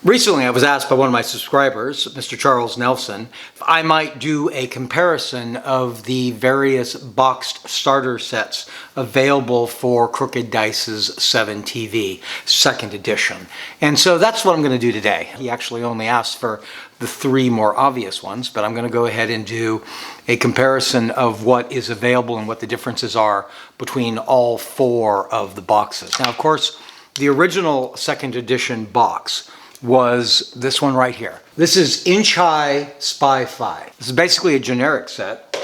Recently, I was asked by one of my subscribers, Mr. Charles Nelson, if I might do a comparison of the various boxed starter sets available for Crooked Dice's 7TV, second edition. And so that's what I'm going to do today. He actually only asked for the three more obvious ones, but I'm going to go ahead and do a comparison of what is available and what the differences are between all four of the boxes. Now, of course, the original second edition box was this one right here. This is Inch High Spy-Fi. This is basically a generic set.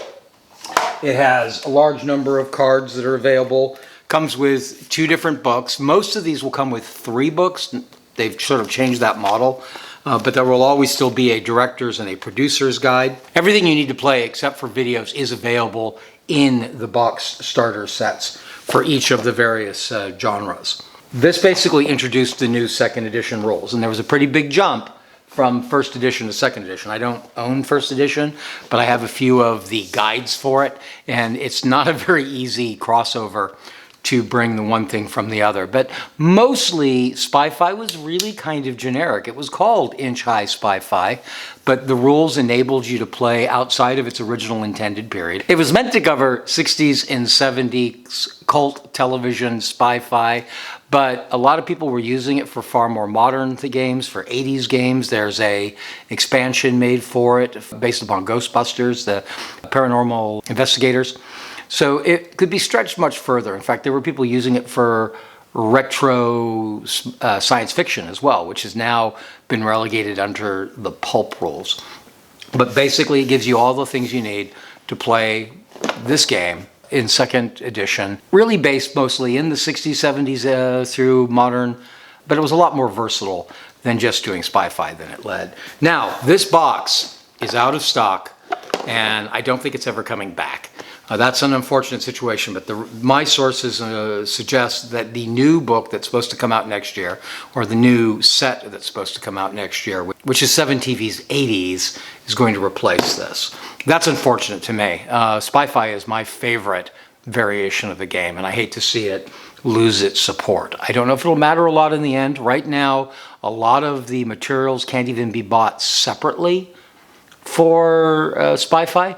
It has a large number of cards that are available. Comes with two different books. Most of these will come with three books. They've sort of changed that model. But there will always still be a director's and a producer's guide. Everything you need to play except for videos is available in the box starter sets for each of the various genres. This basically introduced the new second edition rules, and there was a pretty big jump from first edition to second edition. I don't own first edition, but I have a few of the guides for it, and it's not a very easy crossover to bring the one thing from the other. But mostly, Spy-Fi was really kind of generic. It was called Inch High Spy-Fi, but the rules enabled you to play outside of its original intended period. It was meant to cover 60s and 70s cult television Spy-Fi, but a lot of people were using it for far more modern games, for 80s games. There's an expansion made for it based upon Ghostbusters, the paranormal investigators. So it could be stretched much further. In fact, there were people using it for retro science fiction as well, which has now been relegated under the Pulp rules. But basically, it gives you all the things you need to play this game in second edition, really based mostly in the 60s, 70s through modern, but it was a lot more versatile than just doing Spy-Fi than it led. Now, this box is out of stock, and I don't think it's ever coming back. That's an unfortunate situation, but my sources suggest that the new book that's supposed to come out next year, or the new set that's supposed to come out next year, which is 7TV's 80s, is going to replace this. That's unfortunate to me. Spy-Fi is my favorite variation of the game, and I hate to see it lose its support. I don't know if it'll matter a lot in the end. Right now, a lot of the materials can't even be bought separately for Spy-Fi.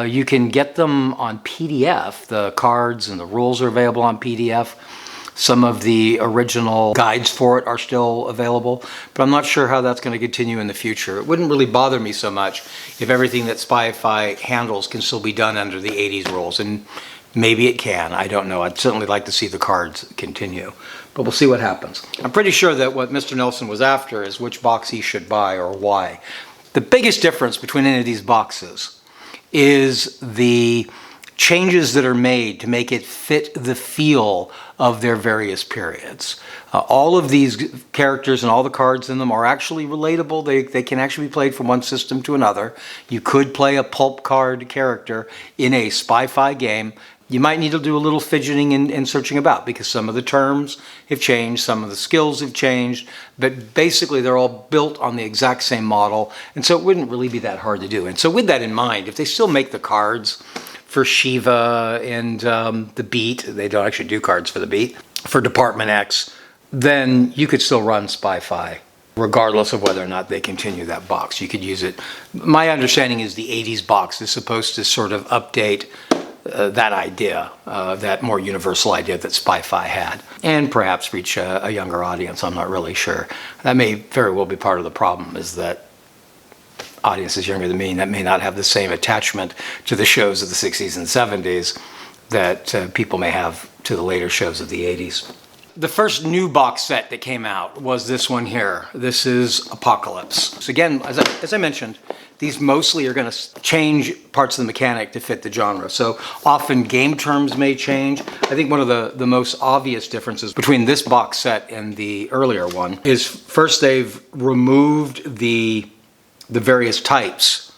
You can get them on PDF. The cards and the rules are available on PDF. Some of the original guides for it are still available, but I'm not sure how that's going to continue in the future. It wouldn't really bother me so much if everything that Spy-Fi handles can still be done under the 80s rules, and maybe it can. I don't know. I'd certainly like to see the cards continue, but we'll see what happens. I'm pretty sure that what Mr. Nelson was after is which box he should buy or why. The biggest difference between any of these boxes is the changes that are made to make it fit the feel of their various periods. All of these characters and all the cards in them are actually relatable. They can actually be played from one system to another. You could play a Pulp card character in a Spy-Fi game. You might need to do a little fidgeting and searching about, because some of the terms have changed, some of the skills have changed, but basically they're all built on the exact same model, and so it wouldn't really be that hard to do. And so with that in mind, if they still make the cards for Shiva and the Beat, they don't actually do cards for the Beat, for Department X, then you could still run Spy-Fi regardless of whether or not they continue that box. You could use it. My understanding is the 80s box is supposed to sort of update that idea, that more universal idea that Spy-Fi had, and perhaps reach a younger audience. I'm not really sure. That may very well be part of the problem, is that audiences younger than me that may not have the same attachment to the shows of the 60s and 70s that people may have to the later shows of the 80s. The first new box set that came out was this one here. This is Apocalypse. So again, as I mentioned, these mostly are going to change parts of the mechanic to fit the genre. So often game terms may change. I think one of the most obvious differences between this box set and the earlier one is, first, they've removed the various types.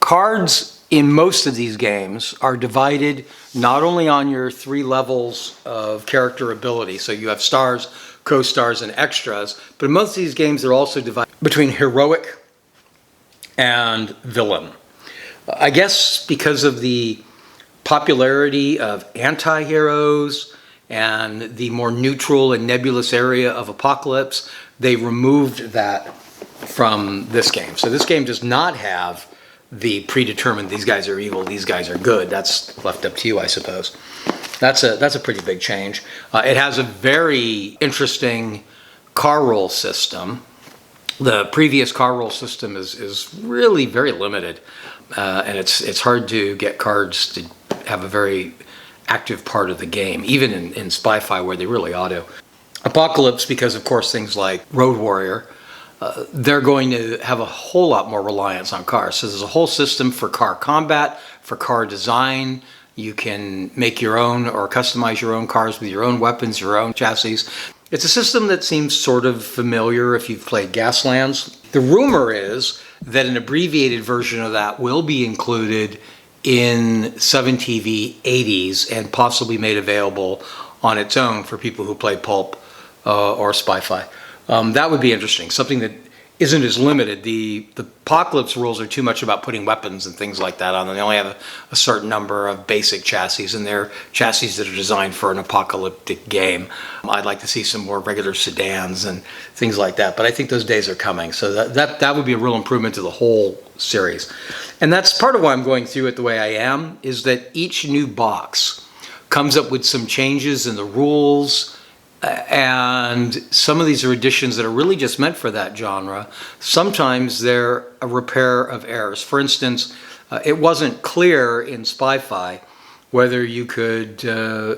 Cards in most of these games are divided not only on your three levels of character ability, so you have stars, co-stars, and extras, but in most of these games they're also divided between heroic and villain. I guess because of the popularity of anti-heroes and the more neutral and nebulous area of Apocalypse, they removed that from this game. So this game does not have the predetermined, these guys are evil, these guys are good. That's left up to you, I suppose. That's a pretty big change. It has a very interesting car roll system. The previous car roll system is really very limited, and it's hard to get cards to have a very active part of the game, even in Spy-Fi where they really ought to. Apocalypse, because of course things like Road Warrior, they're going to have a whole lot more reliance on cars. So there's a whole system for car combat, for car design. You can make your own or customize your own cars with your own weapons, your own chassis. It's a system that seems sort of familiar if you've played Gaslands. The rumor is that an abbreviated version of that will be included in 7TV 80s and possibly made available on its own for people who play Pulp or Spy-Fi. That would be interesting, something that isn't as limited. The Apocalypse rules are too much about putting weapons and things like that on them. They only have a certain number of basic chassis, and they're chassis that are designed for an apocalyptic game. I'd like to see some more regular sedans and things like that, but I think those days are coming. So that would be a real improvement to the whole series. And that's part of why I'm going through it the way I am, is that each new box comes up with some changes in the rules, and some of these are additions that are really just meant for that genre. Sometimes they're a repair of errors. For instance, it wasn't clear in Spy-Fi whether you could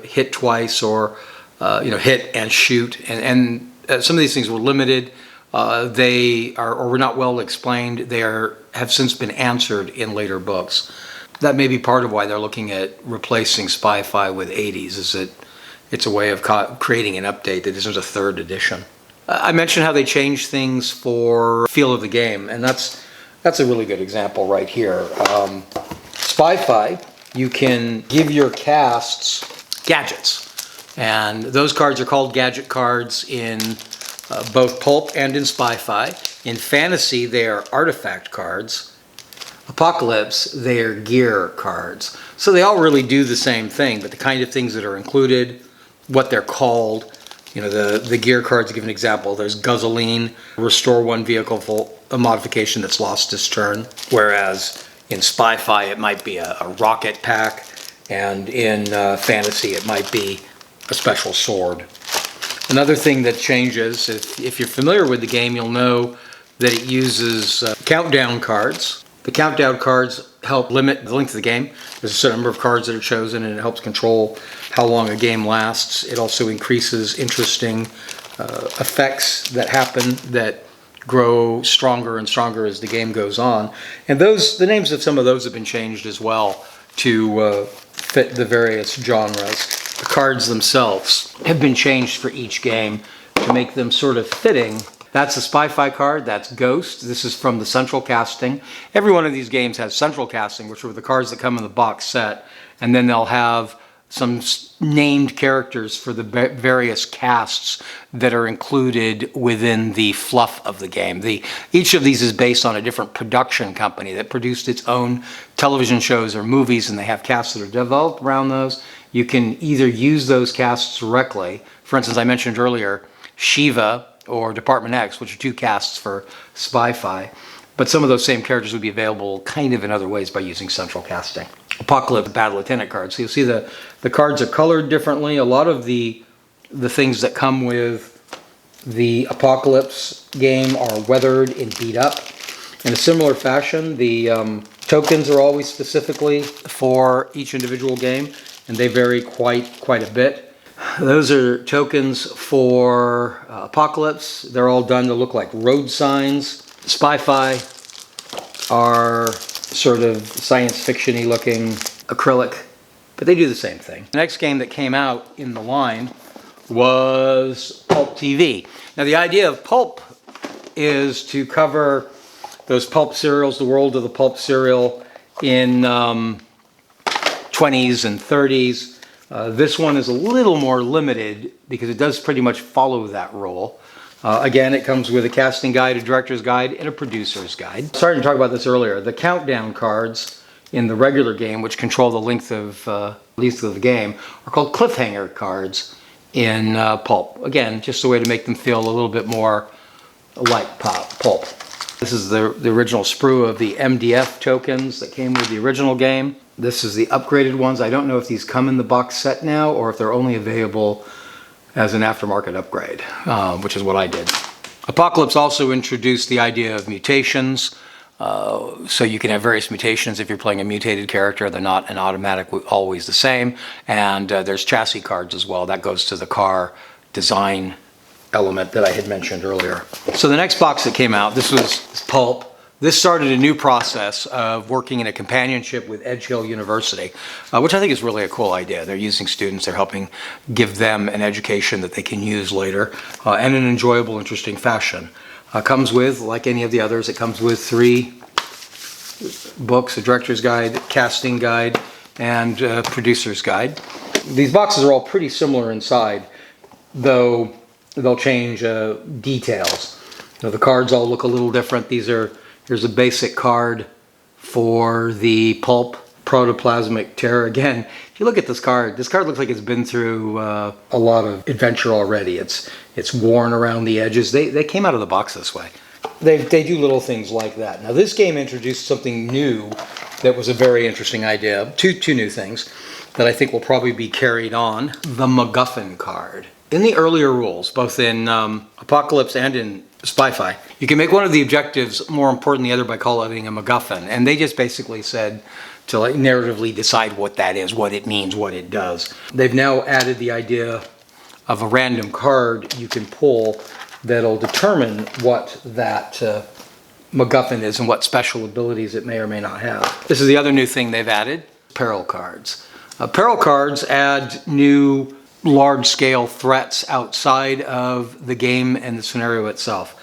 hit twice or hit and shoot, and some of these things were limited. They are or were not well explained. They have since been answered in later books. That may be part of why they're looking at replacing Spy-Fi with 80s, is that it's a way of creating an update that isn't a third edition. I mentioned how they changed things for feel of the game, and that's a really good example right here. Spy-Fi, you can give your casts gadgets, and those cards are called gadget cards in both Pulp and in Spy-Fi. In Fantasy, they are artifact cards. Apocalypse, they are gear cards. So they all really do the same thing, but the kind of things that are included, what they're called, the gear cards, to give an example, there's Guzzling, restore one vehicle for a modification that's lost its turn, whereas in Spy-Fi it might be a rocket pack, and in Fantasy it might be a special sword. Another thing that changes, if you're familiar with the game, you'll know that it uses countdown cards. The countdown cards help limit the length of the game. There's a certain number of cards that are chosen, and it helps control how long a game lasts. It also increases interesting effects that happen that grow stronger and stronger as the game goes on. And the names of some of those have been changed as well to fit the various genres. The cards themselves have been changed for each game to make them sort of fitting. That's a Spy-Fi card, that's Ghost. This is from the Central Casting. Every one of these games has Central Casting, which are the cards that come in the box set, and then they'll have some named characters for the various casts that are included within the fluff of the game. Each of these is based on a different production company that produced its own television shows or movies, and they have casts that are developed around those. You can either use those casts directly. For instance, I mentioned earlier Shiva or Department X, which are two casts for Spy-Fi, but some of those same characters would be available kind of in other ways by using Central Casting. Apocalypse Bad Lieutenant cards. So you'll see the cards are colored differently. A lot of the things that come with the Apocalypse game are weathered and beat up. In a similar fashion, the tokens are always specifically for each individual game, and they vary quite a bit. Those are tokens for Apocalypse. They're all done to look like road signs. Spy-Fi are sort of science fiction-y looking acrylic, but they do the same thing. The next game that came out in the line was Pulp TV. Now the idea of Pulp is to cover those pulp serials, the world of the pulp serial in 20s and 30s. This one is a little more limited because it does pretty much follow that rule. Again, it comes with a casting guide, a director's guide, and a producer's guide. Started to talk about this earlier. The countdown cards in the regular game, which control the length of the game, are called cliffhanger cards in Pulp. Again, just a way to make them feel a little bit more like Pulp. This is the original sprue of the MDF tokens that came with the original game. This is the upgraded ones. I don't know if these come in the box set now or if they're only available as an aftermarket upgrade, which is what I did. Apocalypse also introduced the idea of mutations. So you can have various mutations if you're playing a mutated character. They're not an automatic always the same. And there's chassis cards as well. That goes to the car design element that I had mentioned earlier. So the next box that came out, this was Pulp. This started a new process of working in a companionship with Edge Hill University, which I think is really a cool idea. They're using students, they're helping give them an education that they can use later in an enjoyable, interesting fashion. Comes with, like any of the others, it comes with 3 books, a director's guide, casting guide, and producer's guide. These boxes are all pretty similar inside, though they'll change details. Now, the cards all look a little different. Here's a basic card for the Pulp Protoplasmic Terror. Again, if you look at this card looks like it's been through a lot of adventure already. It's worn around the edges. They came out of the box this way. They do little things like that. Now, this game introduced something new that was a very interesting idea. Two new things that I think will probably be carried on. The MacGuffin card. In the earlier rules, both in Apocalypse and in Spy-Fi, you can make one of the objectives more important than the other by calling it a MacGuffin. And they just basically said to like narratively decide what that is, what it means, what it does. They've now added the idea of a random card you can pull that'll determine what that MacGuffin is and what special abilities it may or may not have. This is the other new thing they've added, peril cards. Peril cards add new large-scale threats outside of the game and the scenario itself.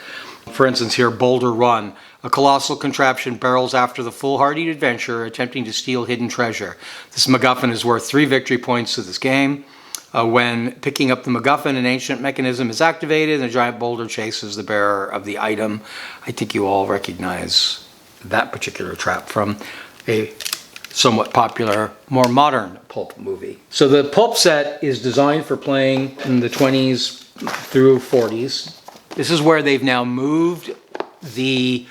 For instance, here, Boulder Run. A colossal contraption barrels after the foolhardy adventurer attempting to steal hidden treasure. This MacGuffin is worth 3 victory points to this game. When picking up the MacGuffin, an ancient mechanism is activated and a giant boulder chases the bearer of the item. I think you all recognize that particular trap from a somewhat popular, more modern Pulp movie. So the Pulp set is designed for playing in the 20s through 40s. This is where they've now moved the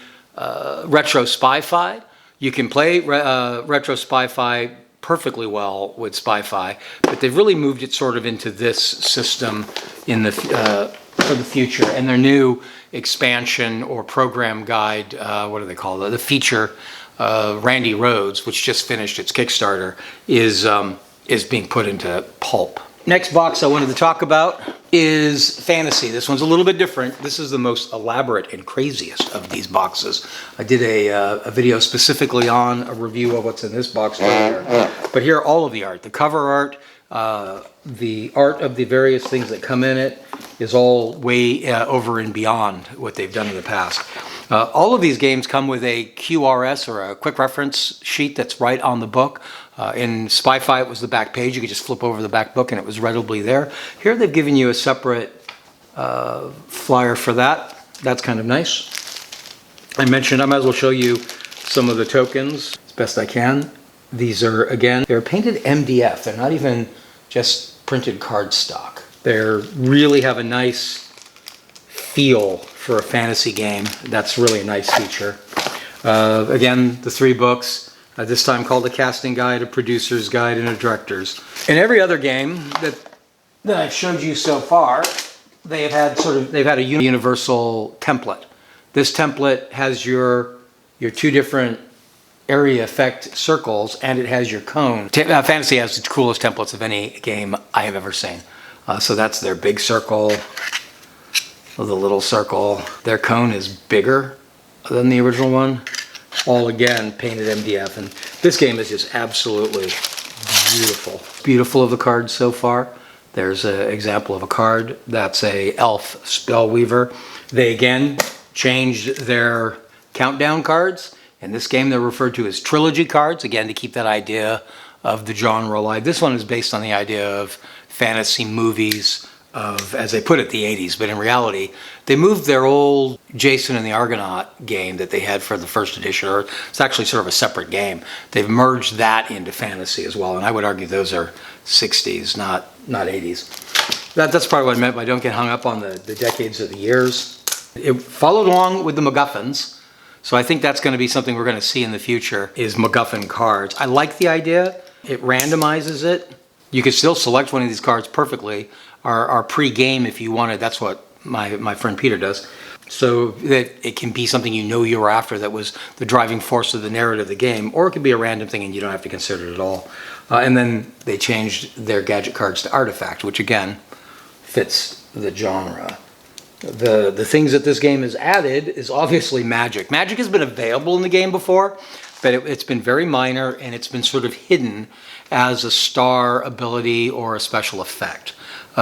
retro Spy-Fi. You can play retro Spy-Fi perfectly well with Spy-Fi, but they've really moved it sort of into this system in the for the future. And their new expansion or program guide, what do they call it? The feature, Randy Rhodes, which just finished its Kickstarter, is being put into Pulp. Next box I wanted to talk about is Fantasy. This one's a little bit different. This is the most elaborate and craziest of these boxes. I did a video specifically on a review of what's in this box earlier. But here, all of the art, the cover art, the art of the various things that come in it is all way over and beyond what they've done in the past. All of these games come with a QRS or a quick reference sheet that's right on the book. In Spy-Fi, it was the back page. You could just flip over the back book and it was readily there. Here they've given you a separate flyer for that. That's kind of nice. I mentioned I might as well show you some of the tokens as best I can. These are, again, they're painted MDF. They're not even just printed cardstock. They really have a nice feel for a fantasy game. That's really a nice feature. Again, the 3 books. This time called a casting guide, a producer's guide, and a director's. In every other game that I've showed you so far, they've had a universal template. This template has your 2 different area effect circles, and it has your cone. Fantasy has the coolest templates of any game I have ever seen. So that's their big circle, the little circle. Their cone is bigger than the original one. All again painted MDF, and this game is just absolutely beautiful. Beautiful of the cards so far. There's an example of a card that's a elf spellweaver. They again changed their countdown cards. In this game they're referred to as trilogy cards, again to keep that idea of the genre alive. This one is based on the idea of fantasy movies of, as they put it, the 80s, but in reality, they moved their old Jason and the Argonaut game that they had for the first edition, or it's actually sort of a separate game. They've merged that into fantasy as well, and I would argue those are 60s, not 80s. That's probably what I meant by don't get hung up on the decades or the years. It followed along with the MacGuffins. So I think that's going to be something we're going to see in the future, is MacGuffin cards. I like the idea. It randomizes it. You could still select one of these cards perfectly, or pre-game if you wanted. That's what my friend Peter does. So that it can be something you know you're after that was the driving force of the narrative of the game, or it could be a random thing and you don't have to consider it at all. And then they changed their gadget cards to artifact, which again fits the genre. The things that this game has added is obviously magic. Magic has been available in the game before, but it's been very minor, and it's been sort of hidden as a star ability or a special effect.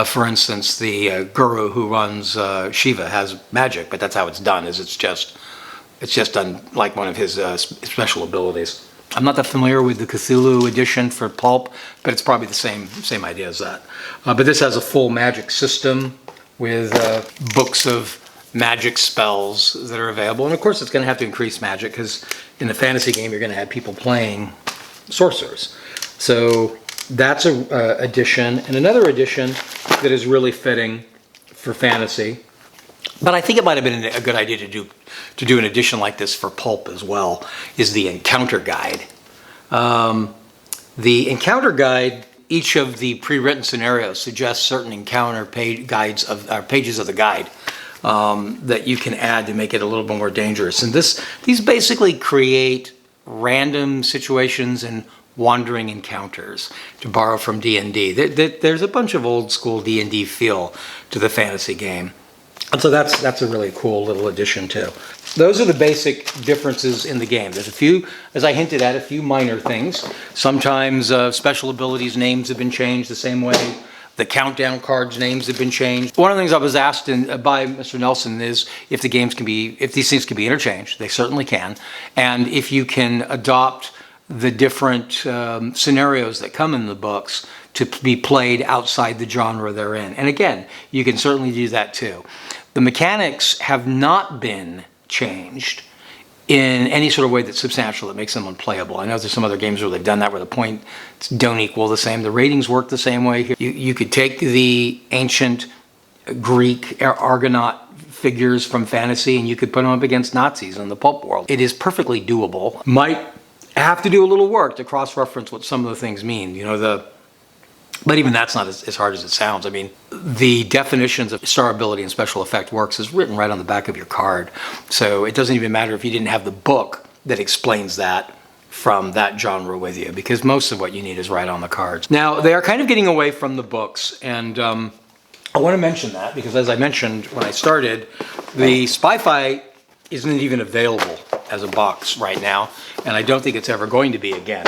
For instance, the guru who runs Shiva has magic, but that's how it's done. It's just done like one of his special abilities. I'm not that familiar with the Cthulhu edition for Pulp, but it's probably the same idea as that. But this has a full magic system with books of magic spells that are available. And of course, it's going to have to increase magic, because in the fantasy game, you're going to have people playing sorcerers. So that's a addition. And another addition that is really fitting for fantasy, but I think it might have been a good idea to do an edition like this for Pulp as well, is the encounter guide. The encounter guide, each of the pre-written scenarios suggests certain encounter pages of the guide that you can add to make it a little bit more dangerous. And these basically create random situations and wandering encounters, to borrow from D&D. There's a bunch of old school D&D feel to the fantasy game. And so that's a really cool little addition too. Those are the basic differences in the game. There's a few, as I hinted at, a few minor things. Sometimes special abilities names have been changed the same way. The countdown cards names have been changed. One of the things I was asked by Mr. Nelson is if these things can be interchanged. They certainly can. And if you can adopt the different scenarios that come in the books to be played outside the genre they're in. And again, you can certainly do that too. The mechanics have not been changed in any sort of way that's substantial that makes them unplayable. I know there's some other games where they've done that, where the points don't equal the same. The ratings work the same way. You could take the ancient Greek Argonaut figures from fantasy and you could put them up against Nazis in the pulp world. It is perfectly doable. Might have to do a little work to cross-reference what some of the things mean. But even that's not as hard as it sounds. I mean, the definitions of star ability and special effect works is written right on the back of your card. So it doesn't even matter if you didn't have the book that explains that from that genre with you, because most of what you need is right on the cards. Now, they are kind of getting away from the books, and I want to mention that because, as I mentioned when I started, the Spy-Fi isn't even available as a box right now, and I don't think it's ever going to be again.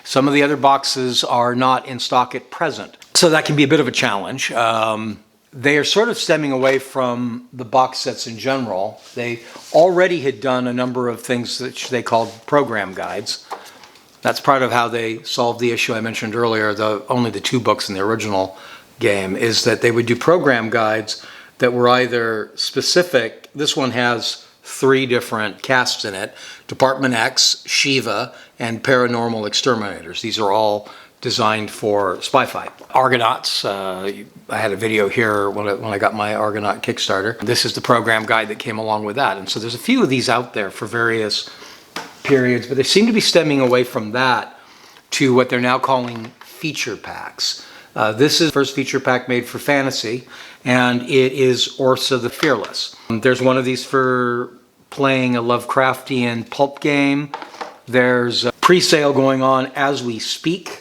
Some of the other boxes are not in stock at present, so that can be a bit of a challenge. They are sort of stemming away from the box sets in general. They already had done a number of things that they called program guides. That's part of how they solved the issue I mentioned earlier, only the 2 books in the original game, is that they would do program guides that were either specific. This one has 3 different casts in it: Department X, Shiva, and Paranormal Exterminators. These are all designed for Spy-Fi. Argonauts, I had a video here when I got my Argonaut Kickstarter. This is the program guide that came along with that. And so there's a few of these out there for various periods, but they seem to be stemming away from that to what they're now calling feature packs. This is the first feature pack made for fantasy, and it is Ursa the Fearless. There's one of these for playing a Lovecraftian pulp game. There's a pre-sale going on as we speak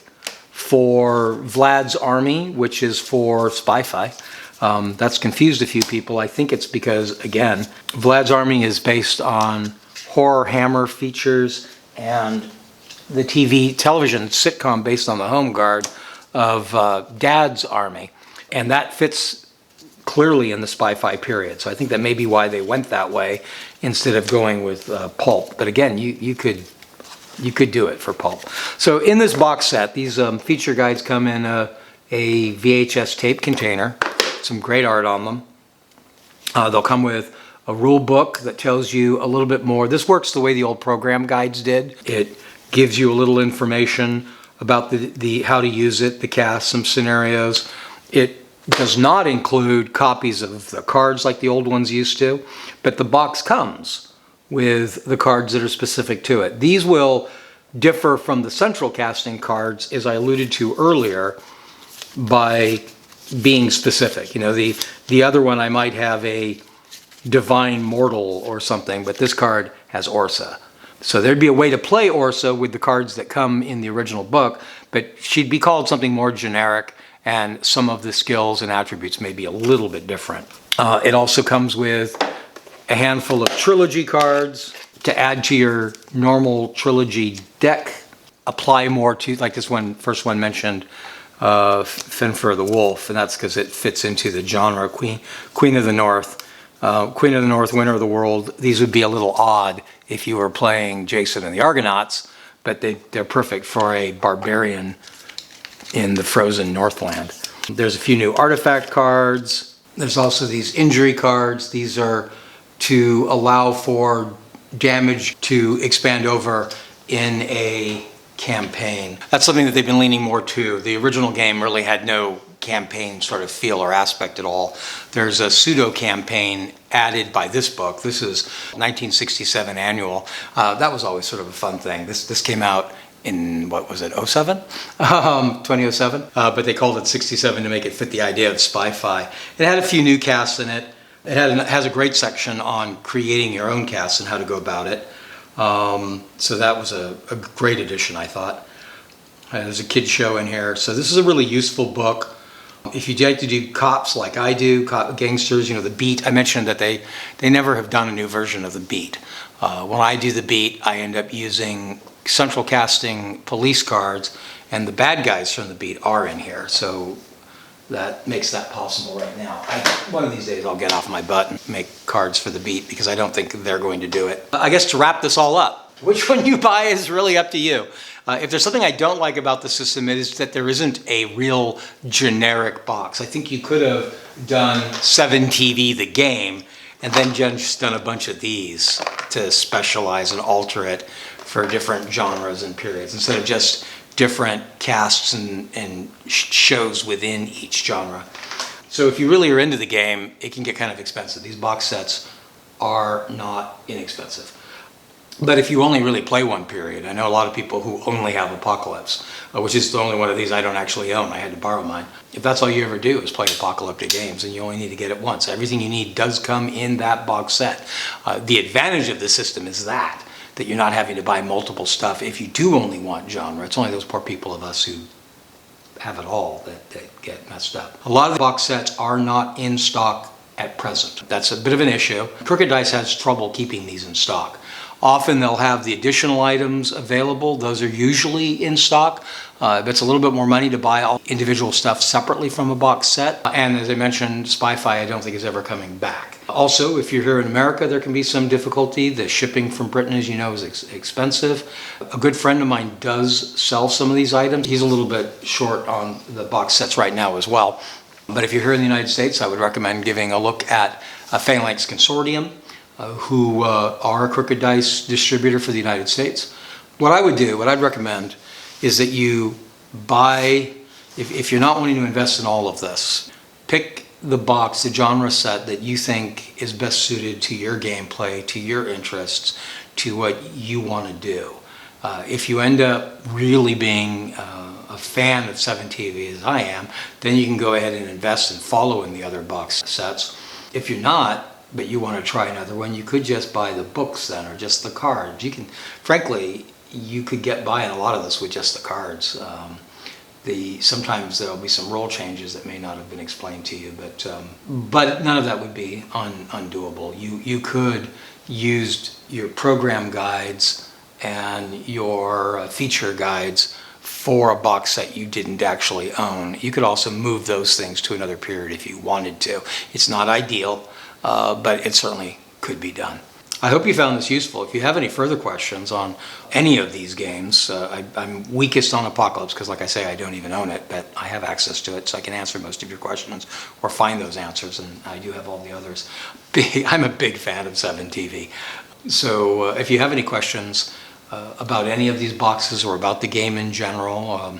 for Vlad's Army, which is for Spy-Fi. That's confused a few people. I think it's because, again, Vlad's Army is based on Horror Hammer features and the television sitcom based on the home guard of Dad's Army. And that fits clearly in the Spy-Fi period. So I think that may be why they went that way instead of going with Pulp. But again, you could do it for Pulp. So in this box set, these feature guides come in a VHS tape container, some great art on them. They'll come with a rule book that tells you a little bit more. This works the way the old program guides did. It gives you a little information about the how to use it, the cast, some scenarios. It does not include copies of the cards like the old ones used to, but the box comes with the cards that are specific to it. These will differ from the central casting cards, as I alluded to earlier, by being specific. You know, the other one I might have a Divine Mortal or something, but this card has Orsa. So there'd be a way to play Orsa with the cards that come in the original book, but she'd be called something more generic, and some of the skills and attributes may be a little bit different. It also comes with a handful of trilogy cards to add to your normal trilogy deck. Apply more to, like this one, first one mentioned, Finfer the Wolf, and that's because it fits into the genre. Queen of the North, Winner of the World. These would be a little odd if you were playing Jason and the Argonauts, but they're perfect for a barbarian in the frozen Northland. There's a few new artifact cards. There's also these injury cards. These are to allow for damage to expand over in a campaign. That's something that they've been leaning more to. The original game really had no campaign sort of feel or aspect at all. There's a pseudo campaign added by this book. This is 1967 annual. That was always sort of a fun thing. This came out in, what was it, 07? 2007? But they called it 67 to make it fit the idea of Spy-Fi. It had a few new casts in it. It has a great section on creating your own casts and how to go about it. So that was a great addition, I thought. There's a kid show in here. So this is a really useful book. If you like to do cops like I do, gangsters, you know, the beat, I mentioned that they never have done a new version of the beat. When I do the beat, I end up using central casting police cards, and the bad guys from the beat are in here. So that makes that possible right now. One of these days I'll get off my butt and make cards for the beat, because I don't think they're going to do it. I guess to wrap this all up, which one you buy is really up to you. If there's something I don't like about the system, it is that there isn't a real generic box. I think you could have done 7TV the game and then just done a bunch of these to specialize and alter it for different genres and periods, instead of just different casts and shows within each genre. So if you really are into the game, it can get kind of expensive. These box sets are not inexpensive. But if you only really play one period, I know a lot of people who only have Apocalypse, which is the only one of these I don't actually own. I had to borrow mine. If that's all you ever do is play apocalyptic games, and you only need to get it once. Everything you need does come in that box set. The advantage of the system is that you're not having to buy multiple stuff if you do only want genre. It's only those poor people of us who have it all that get messed up. A lot of the box sets are not in stock at present. That's a bit of an issue. Crooked Dice has trouble keeping these in stock. Often they'll have the additional items available. Those are usually in stock. It's a little bit more money to buy all individual stuff separately from a box set. And as I mentioned, Spy-Fi I don't think is ever coming back. Also, if you're here in America, there can be some difficulty. The shipping from Britain, as you know, is expensive. A good friend of mine does sell some of these items. He's a little bit short on the box sets right now as well. But if you're here in the United States, I would recommend giving a look at Phalanx Consortium, who are a Crooked Dice distributor for the United States. What I'd recommend is that you buy, if you're not wanting to invest in all of this, pick the box, the genre set that you think is best suited to your gameplay, to your interests, to what you want to do. If you end up really being a fan of 7TV as I am, then you can go ahead and invest and follow in the other box sets. If you're not, but you want to try another one, you could just buy the books then, or just the cards. Frankly, you could get by in a lot of this with just the cards. Sometimes there'll be some rule changes that may not have been explained to you, but none of that would be undoable. You could use your program guides and your feature guides for a box set you didn't actually own. You could also move those things to another period if you wanted to. It's not ideal, but it certainly could be done. I hope you found this useful. If you have any further questions on any of these games, I'm weakest on Apocalypse because, like I say, I don't even own it, but I have access to it, so I can answer most of your questions or find those answers, and I do have all the others. I'm a big fan of 7TV. So if you have any questions about any of these boxes or about the game in general,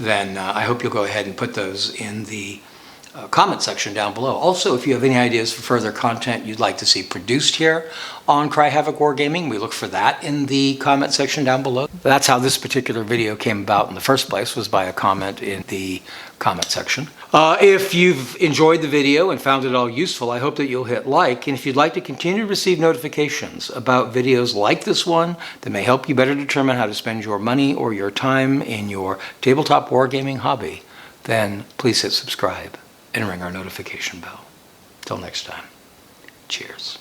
then I hope you'll go ahead and put those in the comment section down below. Also, if you have any ideas for further content you'd like to see produced here on Cry Havoc Wargaming, we look for that in the comment section down below. That's how this particular video came about in the first place, was by a comment in the comment section. If you've enjoyed the video and found it all useful, I hope that you'll hit like, and if you'd like to continue to receive notifications about videos like this one that may help you better determine how to spend your money or your time in your tabletop wargaming hobby, then please hit subscribe and ring our notification bell. Till next time, cheers.